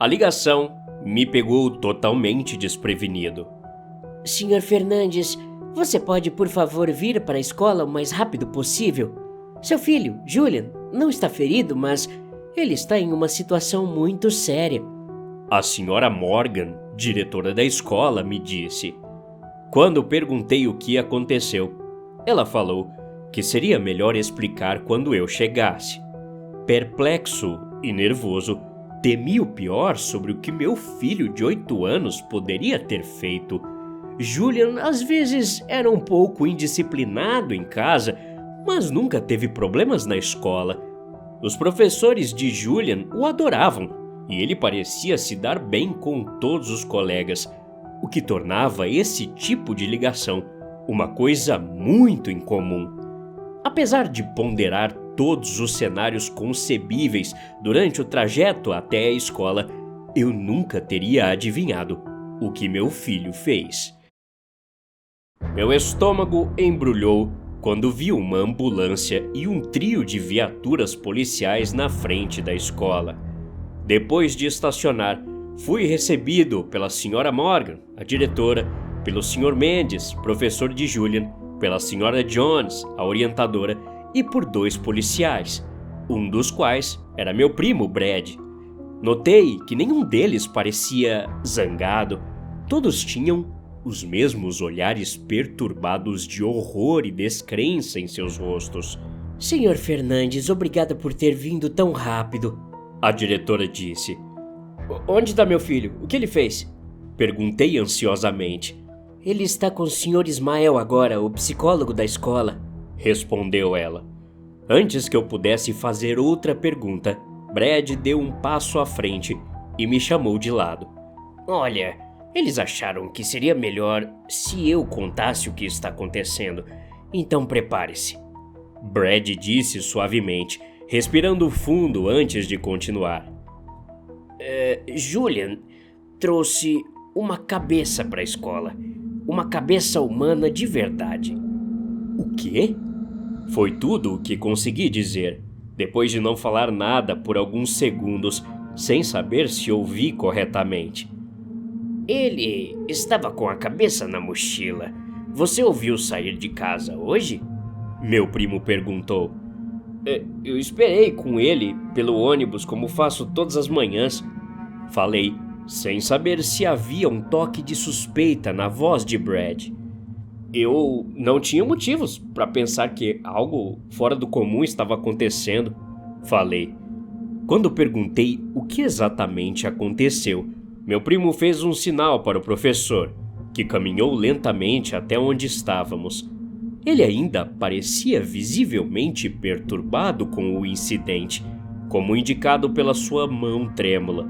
A ligação me pegou totalmente desprevenido. Senhor Fernandes, você pode, por favor, vir para a escola o mais rápido possível? Seu filho, Julian, não está ferido, mas ele está em uma situação muito séria. A senhora Morgan, diretora da escola, me disse. Quando perguntei o que aconteceu, ela falou que seria melhor explicar quando eu chegasse. Perplexo e nervoso, temi o pior sobre o que meu filho de 8 anos poderia ter feito. Julian às vezes era um pouco indisciplinado em casa, mas nunca teve problemas na escola. Os professores de Julian o adoravam e ele parecia se dar bem com todos os colegas, o que tornava esse tipo de ligação uma coisa muito incomum. Apesar de ponderar todos os cenários concebíveis durante o trajeto até a escola, eu nunca teria adivinhado o que meu filho fez. Meu estômago embrulhou quando vi uma ambulância e um trio de viaturas policiais na frente da escola. Depois de estacionar, fui recebido pela Sra. Morgan, a diretora, pelo Sr. Mendes, professor de Julian, pela Sra. Jones, a orientadora, e por 2 policiais, um dos quais era meu primo Brad. Notei que nenhum deles parecia zangado. Todos tinham os mesmos olhares perturbados de horror e descrença em seus rostos. Senhor Fernandes, obrigada por ter vindo tão rápido, a diretora disse. Onde está meu filho? O que ele fez? Perguntei ansiosamente. Ele está com o Sr. Ismael agora, o psicólogo da escola, respondeu ela. Antes que eu pudesse fazer outra pergunta, Brad deu um passo à frente e me chamou de lado. Olha, eles acharam que seria melhor se eu contasse o que está acontecendo, então prepare-se, Brad disse suavemente, respirando fundo antes de continuar. Julian trouxe uma cabeça para a escola, uma cabeça humana de verdade. O quê? Foi tudo o que consegui dizer, depois de não falar nada por alguns segundos, sem saber se ouvi corretamente. Ele estava com a cabeça na mochila. Você o viu sair de casa hoje? Meu primo perguntou. Eu esperei com ele pelo ônibus como faço todas as manhãs. Falei, sem saber se havia um toque de suspeita na voz de Brad. Eu não tinha motivos para pensar que algo fora do comum estava acontecendo, falei. Quando perguntei o que exatamente aconteceu, meu primo fez um sinal para o professor, que caminhou lentamente até onde estávamos. Ele ainda parecia visivelmente perturbado com o incidente, como indicado pela sua mão trêmula.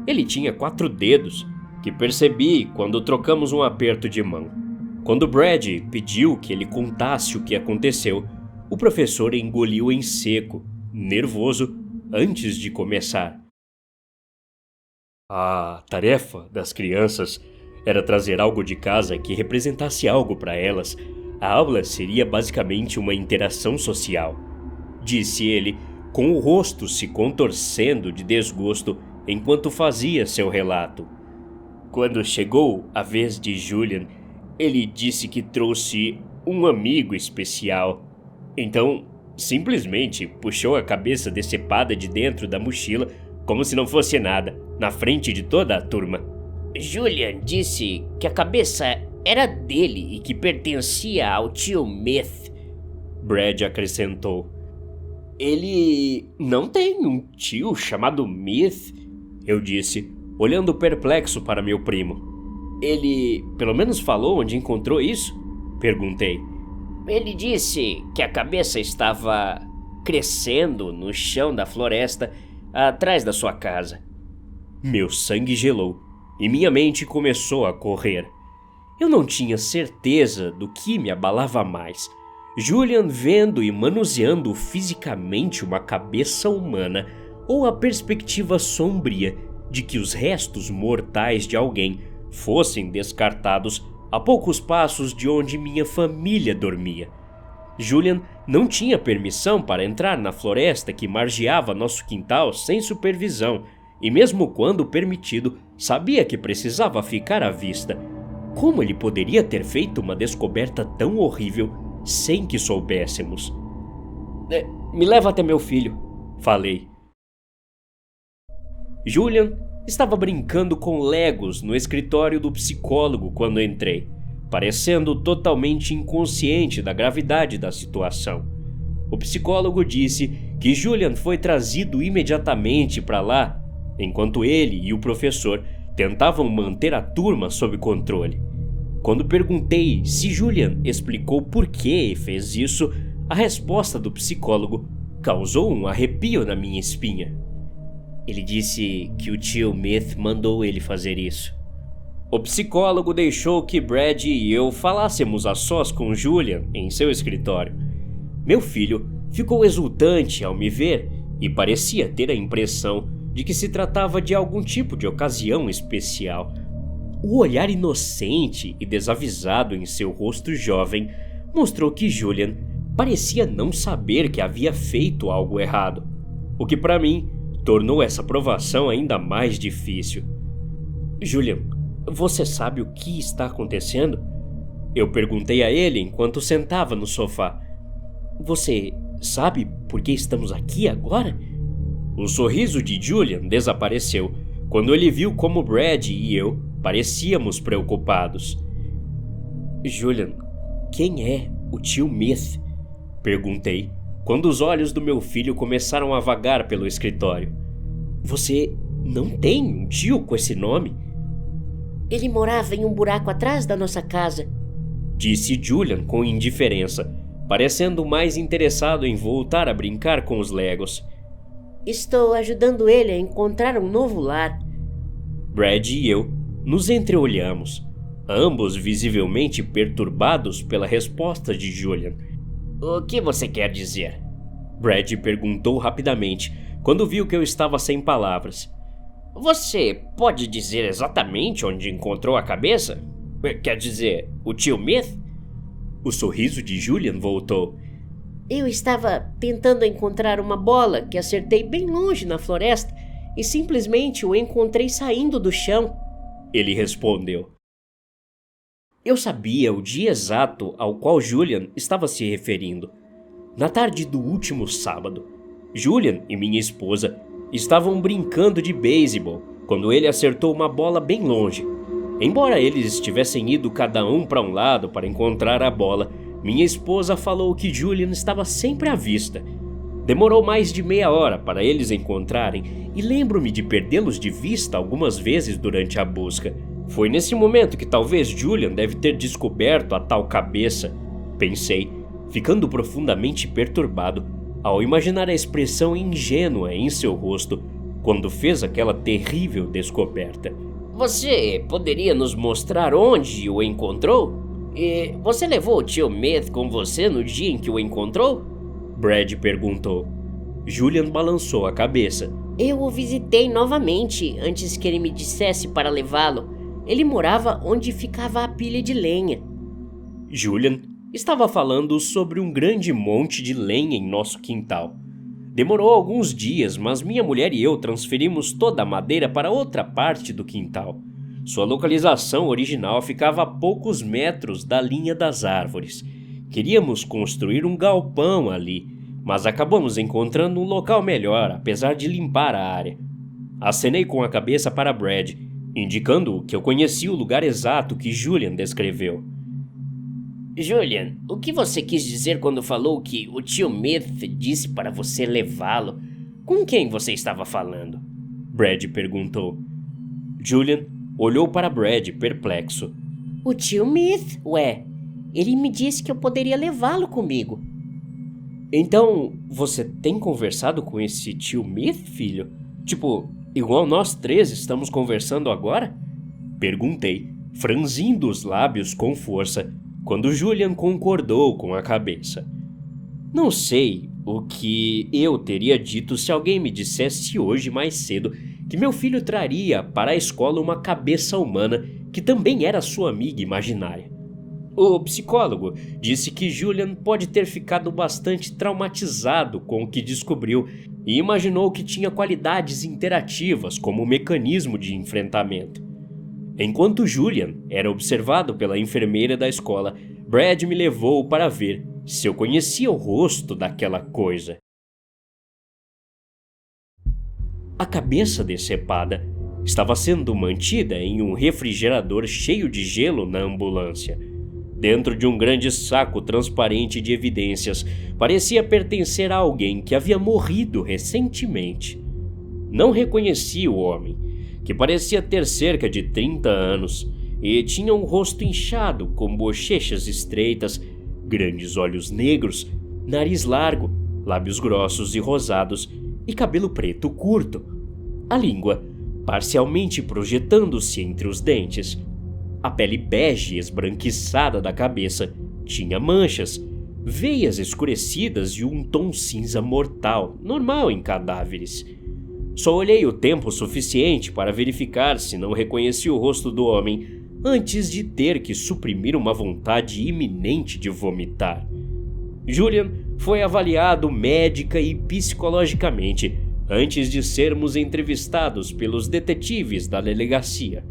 Ele tinha 4 dedos, que percebi quando trocamos um aperto de mão. Quando Brad pediu que ele contasse o que aconteceu, o professor engoliu em seco, nervoso, antes de começar. A tarefa das crianças era trazer algo de casa que representasse algo para elas. A aula seria basicamente uma interação social, disse ele, com o rosto se contorcendo de desgosto enquanto fazia seu relato. Quando chegou a vez de Julian, ele disse que trouxe um amigo especial. Então, simplesmente puxou a cabeça decepada de dentro da mochila como se não fosse nada, na frente de toda a turma. Julian disse que a cabeça era dele e que pertencia ao tio Myth, Brad acrescentou. Ele não tem um tio chamado Myth? Eu disse, olhando perplexo para meu primo. Ele pelo menos falou onde encontrou isso? Perguntei. Ele disse que a cabeça estava crescendo no chão da floresta atrás da sua casa. Meu sangue gelou e minha mente começou a correr. Eu não tinha certeza do que me abalava mais. Julian vendo e manuseando fisicamente uma cabeça humana ou a perspectiva sombria de que os restos mortais de alguém fossem descartados a poucos passos de onde minha família dormia. Julian não tinha permissão para entrar na floresta que margeava nosso quintal sem supervisão e mesmo quando permitido, sabia que precisava ficar à vista. Como ele poderia ter feito uma descoberta tão horrível sem que soubéssemos? Me leva até meu filho, falei. Julian estava brincando com Legos no escritório do psicólogo quando entrei, parecendo totalmente inconsciente da gravidade da situação. O psicólogo disse que Julian foi trazido imediatamente para lá, enquanto ele e o professor tentavam manter a turma sob controle. Quando perguntei se Julian explicou por que fez isso, a resposta do psicólogo causou um arrepio na minha espinha. Ele disse que o tio Myth mandou ele fazer isso. O psicólogo deixou que Brad e eu falássemos a sós com Julian em seu escritório. Meu filho ficou exultante ao me ver e parecia ter a impressão de que se tratava de algum tipo de ocasião especial. O olhar inocente e desavisado em seu rosto jovem mostrou que Julian parecia não saber que havia feito algo errado, o que para mim tornou essa provação ainda mais difícil. Julian, você sabe o que está acontecendo? Eu perguntei a ele enquanto sentava no sofá. Você sabe por que estamos aqui agora? O sorriso de Julian desapareceu quando ele viu como Brad e eu parecíamos preocupados. Julian, quem é o tio Myth? Perguntei, quando os olhos do meu filho começaram a vagar pelo escritório. Você não tem um tio com esse nome? Ele morava em um buraco atrás da nossa casa, disse Julian com indiferença, parecendo mais interessado em voltar a brincar com os Legos. Estou ajudando ele a encontrar um novo lar. Brad e eu nos entreolhamos, ambos visivelmente perturbados pela resposta de Julian. O que você quer dizer? Brad perguntou rapidamente, quando viu que eu estava sem palavras. Você pode dizer exatamente onde encontrou a cabeça? Quer dizer, o tio Myth? O sorriso de Julian voltou. Eu estava tentando encontrar uma bola que acertei bem longe na floresta e simplesmente o encontrei saindo do chão. Ele respondeu. Eu sabia o dia exato ao qual Julian estava se referindo. Na tarde do último sábado, Julian e minha esposa estavam brincando de beisebol quando ele acertou uma bola bem longe. Embora eles estivessem ido cada um para um lado para encontrar a bola, minha esposa falou que Julian estava sempre à vista. Demorou mais de meia hora para eles encontrarem e lembro-me de perdê-los de vista algumas vezes durante a busca. Foi nesse momento que talvez Julian deve ter descoberto a tal cabeça, pensei, ficando profundamente perturbado ao imaginar a expressão ingênua em seu rosto quando fez aquela terrível descoberta. Você poderia nos mostrar onde o encontrou? E você levou o tio Myth com você no dia em que o encontrou? Brad perguntou. Julian balançou a cabeça. Eu o visitei novamente antes que ele me dissesse para levá-lo. Ele morava onde ficava a pilha de lenha. Julian estava falando sobre um grande monte de lenha em nosso quintal. Demorou alguns dias, mas minha mulher e eu transferimos toda a madeira para outra parte do quintal. Sua localização original ficava a poucos metros da linha das árvores. Queríamos construir um galpão ali, mas acabamos encontrando um local melhor, apesar de limpar a área. Acenei com a cabeça para Brad, indicando que eu conhecia o lugar exato que Julian descreveu. Julian, o que você quis dizer quando falou que o tio Myth disse para você levá-lo? Com quem você estava falando? Brad perguntou. Julian olhou para Brad perplexo. O tio Myth, ué. Ele me disse que eu poderia levá-lo comigo. Então, você tem conversado com esse tio Myth, filho? Tipo, igual nós três estamos conversando agora? Perguntei, franzindo os lábios com força, quando Julian concordou com a cabeça. Não sei o que eu teria dito se alguém me dissesse hoje mais cedo que meu filho traria para a escola uma cabeça humana que também era sua amiga imaginária. O psicólogo disse que Julian pode ter ficado bastante traumatizado com o que descobriu e imaginou que tinha qualidades interativas como mecanismo de enfrentamento. Enquanto Julian era observado pela enfermeira da escola, Brad me levou para ver se eu conhecia o rosto daquela coisa. A cabeça decepada estava sendo mantida em um refrigerador cheio de gelo na ambulância. Dentro de um grande saco transparente de evidências, parecia pertencer a alguém que havia morrido recentemente. Não reconheci o homem, que parecia ter cerca de 30 anos e tinha um rosto inchado com bochechas estreitas, grandes olhos negros, nariz largo, lábios grossos e rosados e cabelo preto curto. A língua parcialmente projetando-se entre os dentes. A pele bege esbranquiçada da cabeça tinha manchas, veias escurecidas e um tom cinza mortal, normal em cadáveres. Só olhei o tempo suficiente para verificar se não reconheci o rosto do homem antes de ter que suprimir uma vontade iminente de vomitar. Julian foi avaliado médica e psicologicamente antes de sermos entrevistados pelos detetives da delegacia.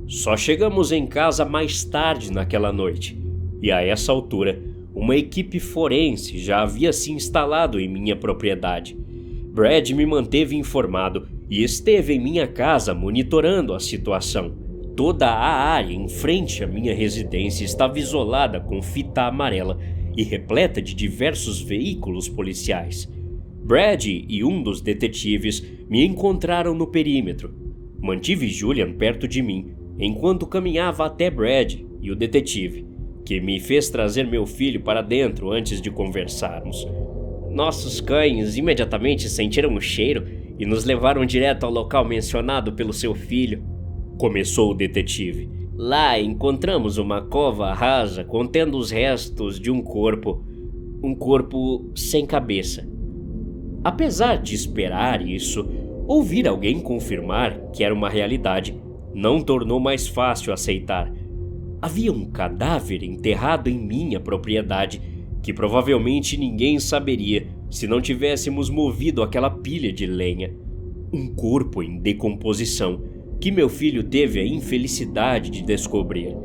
Só chegamos em casa mais tarde naquela noite, e a essa altura, uma equipe forense já havia se instalado em minha propriedade. Brad me manteve informado e esteve em minha casa monitorando a situação. Toda a área em frente à minha residência estava isolada com fita amarela e repleta de diversos veículos policiais. Brad e um dos detetives me encontraram no perímetro. Mantive Julian perto de mim, enquanto caminhava até Brad e o detetive, que me fez trazer meu filho para dentro antes de conversarmos. Nossos cães imediatamente sentiram o cheiro e nos levaram direto ao local mencionado pelo seu filho, começou o detetive. Lá encontramos uma cova rasa contendo os restos de um corpo sem cabeça. Apesar de esperar isso, ouvir alguém confirmar que era uma realidade não tornou mais fácil aceitar. Havia um cadáver enterrado em minha propriedade que provavelmente ninguém saberia se não tivéssemos movido aquela pilha de lenha. Um corpo em decomposição que meu filho teve a infelicidade de descobrir.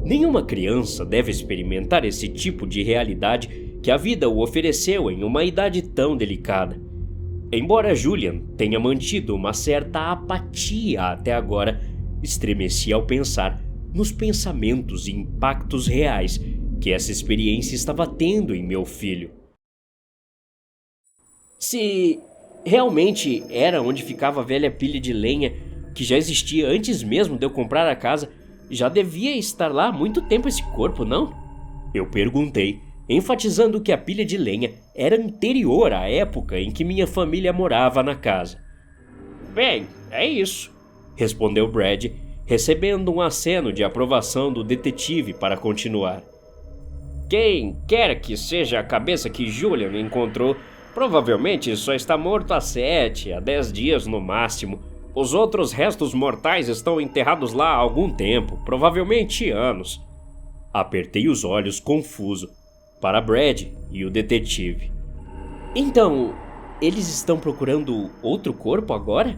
Nenhuma criança deve experimentar esse tipo de realidade que a vida o ofereceu em uma idade tão delicada. Embora Julian tenha mantido uma certa apatia até agora, estremeci ao pensar nos pensamentos e impactos reais que essa experiência estava tendo em meu filho. Se realmente era onde ficava a velha pilha de lenha que já existia antes mesmo de eu comprar a casa, já devia estar lá há muito tempo esse corpo, não? Eu perguntei, enfatizando que a pilha de lenha era anterior à época em que minha família morava na casa. Bem, é isso, respondeu Brad, recebendo um aceno de aprovação do detetive para continuar. Quem quer que seja a cabeça que Julian encontrou, provavelmente só está morto há 7 a 10 dias no máximo. Os outros restos mortais estão enterrados lá há algum tempo, provavelmente anos. Apertei os olhos confuso para Brad e o detetive. Então, eles estão procurando outro corpo agora?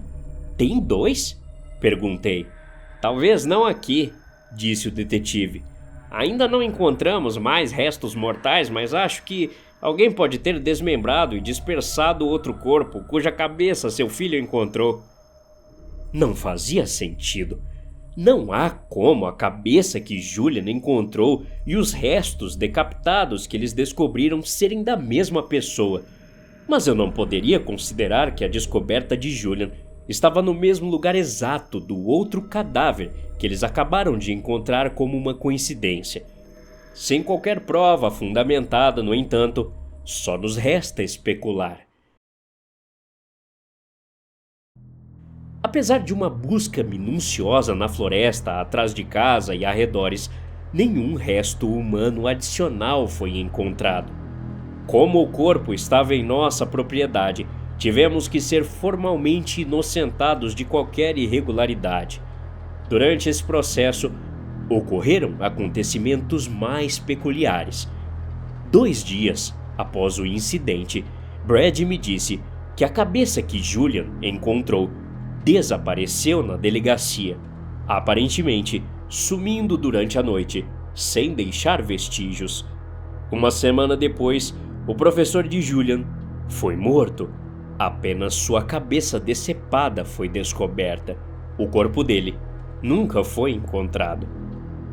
Tem 2? Perguntei. Talvez não aqui, disse o detetive. Ainda não encontramos mais restos mortais, mas acho que alguém pode ter desmembrado e dispersado outro corpo cuja cabeça seu filho encontrou. Não fazia sentido. Não há como a cabeça que Julian encontrou e os restos decapitados que eles descobriram serem da mesma pessoa. Mas eu não poderia considerar que a descoberta de Julian estava no mesmo lugar exato do outro cadáver que eles acabaram de encontrar como uma coincidência. Sem qualquer prova fundamentada, no entanto, só nos resta especular. Apesar de uma busca minuciosa na floresta atrás de casa e arredores, nenhum resto humano adicional foi encontrado. Como o corpo estava em nossa propriedade, tivemos que ser formalmente inocentados de qualquer irregularidade. Durante esse processo, ocorreram acontecimentos mais peculiares. 2 dias após o incidente, Brad me disse que a cabeça que Julian encontrou desapareceu na delegacia, aparentemente sumindo durante a noite, sem deixar vestígios. Uma semana depois, o professor de Julian foi morto. Apenas sua cabeça decepada foi descoberta. O corpo dele nunca foi encontrado.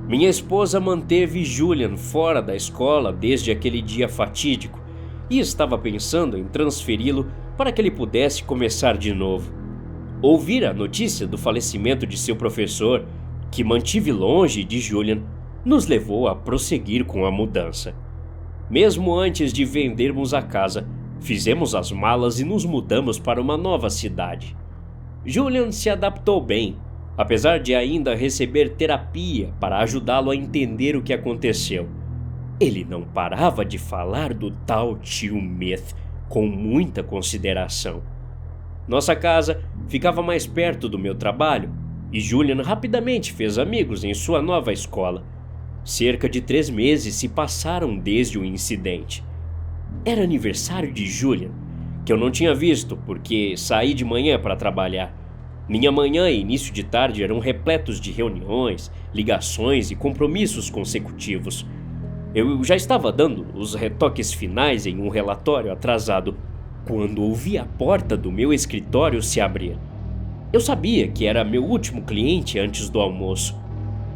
Minha esposa manteve Julian fora da escola desde aquele dia fatídico e estava pensando em transferi-lo para que ele pudesse começar de novo. Ouvir a notícia do falecimento de seu professor, que mantive longe de Julian, nos levou a prosseguir com a mudança. Mesmo antes de vendermos a casa, fizemos as malas e nos mudamos para uma nova cidade. Julian se adaptou bem, apesar de ainda receber terapia para ajudá-lo a entender o que aconteceu. Ele não parava de falar do tal tio Myth com muita consideração. Nossa casa ficava mais perto do meu trabalho e Julian rapidamente fez amigos em sua nova escola. Cerca de 3 meses se passaram desde o incidente. Era aniversário de Julian, que eu não tinha visto porque saí de manhã para trabalhar. Minha manhã e início de tarde eram repletos de reuniões, ligações e compromissos consecutivos. Eu já estava dando os retoques finais em um relatório atrasado quando ouvi a porta do meu escritório se abrir. Eu sabia que era meu último cliente antes do almoço.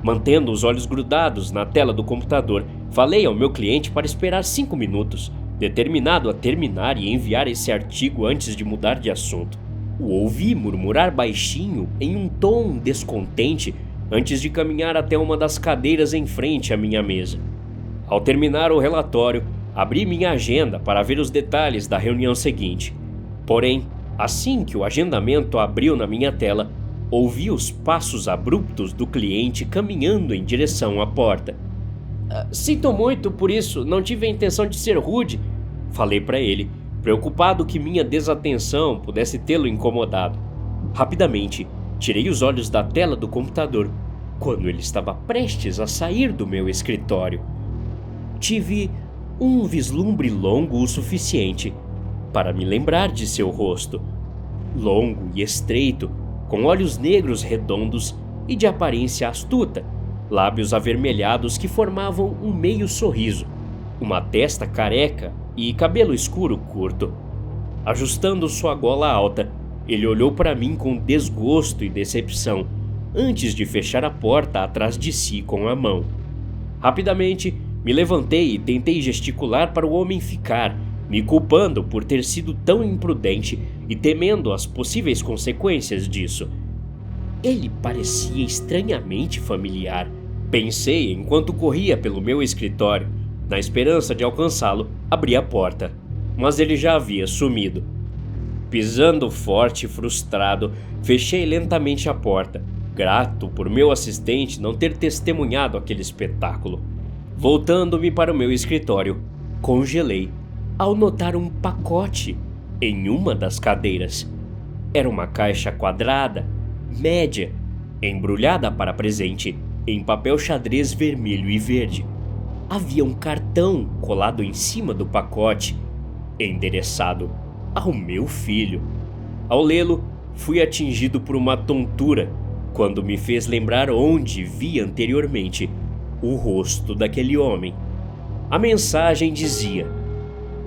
Mantendo os olhos grudados na tela do computador, falei ao meu cliente para esperar 5 minutos, determinado a terminar e enviar esse artigo antes de mudar de assunto. O ouvi murmurar baixinho em um tom descontente antes de caminhar até uma das cadeiras em frente à minha mesa. Ao terminar o relatório, abri minha agenda para ver os detalhes da reunião seguinte. Porém, assim que o agendamento abriu na minha tela, ouvi os passos abruptos do cliente caminhando em direção à porta. Sinto muito por isso, não tive a intenção de ser rude, falei para ele, preocupado que minha desatenção pudesse tê-lo incomodado. Rapidamente, tirei os olhos da tela do computador quando ele estava prestes a sair do meu escritório. Tive um vislumbre longo o suficiente para me lembrar de seu rosto. Longo e estreito, com olhos negros redondos e de aparência astuta, lábios avermelhados que formavam um meio sorriso, uma testa careca e cabelo escuro curto. Ajustando sua gola alta, ele olhou para mim com desgosto e decepção, antes de fechar a porta atrás de si com a mão. Rapidamente, me levantei e tentei gesticular para o homem ficar, me culpando por ter sido tão imprudente e temendo as possíveis consequências disso. Ele parecia estranhamente familiar. Pensei enquanto corria pelo meu escritório. Na esperança de alcançá-lo, abri a porta, mas ele já havia sumido. Pisando forte e frustrado, fechei lentamente a porta, grato por meu assistente não ter testemunhado aquele espetáculo. Voltando-me para o meu escritório, congelei ao notar um pacote em uma das cadeiras. Era uma caixa quadrada, média, embrulhada para presente, em papel xadrez vermelho e verde. Havia um cartão colado em cima do pacote, endereçado ao meu filho. Ao lê-lo, fui atingido por uma tontura quando me fez lembrar onde vi anteriormente o rosto daquele homem. A mensagem dizia: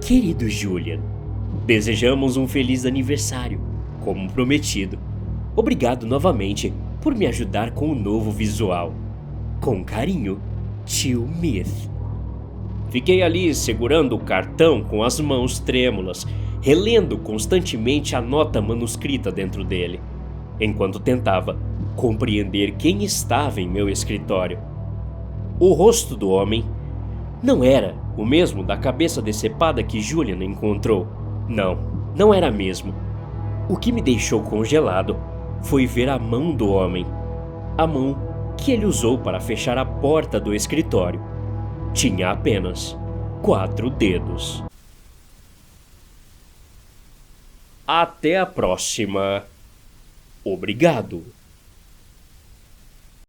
Querido Julian, desejamos um feliz aniversário, como prometido. Obrigado novamente por me ajudar com o novo visual. Com carinho, tio Myth. Fiquei ali segurando o cartão com as mãos trêmulas, relendo constantemente a nota manuscrita dentro dele, enquanto tentava compreender quem estava em meu escritório. O rosto do homem não era o mesmo da cabeça decepada que Julian encontrou. Não era mesmo. O que me deixou congelado foi ver a mão do homem. A mão que ele usou para fechar a porta do escritório. Tinha apenas 4 dedos. Até a próxima. Obrigado.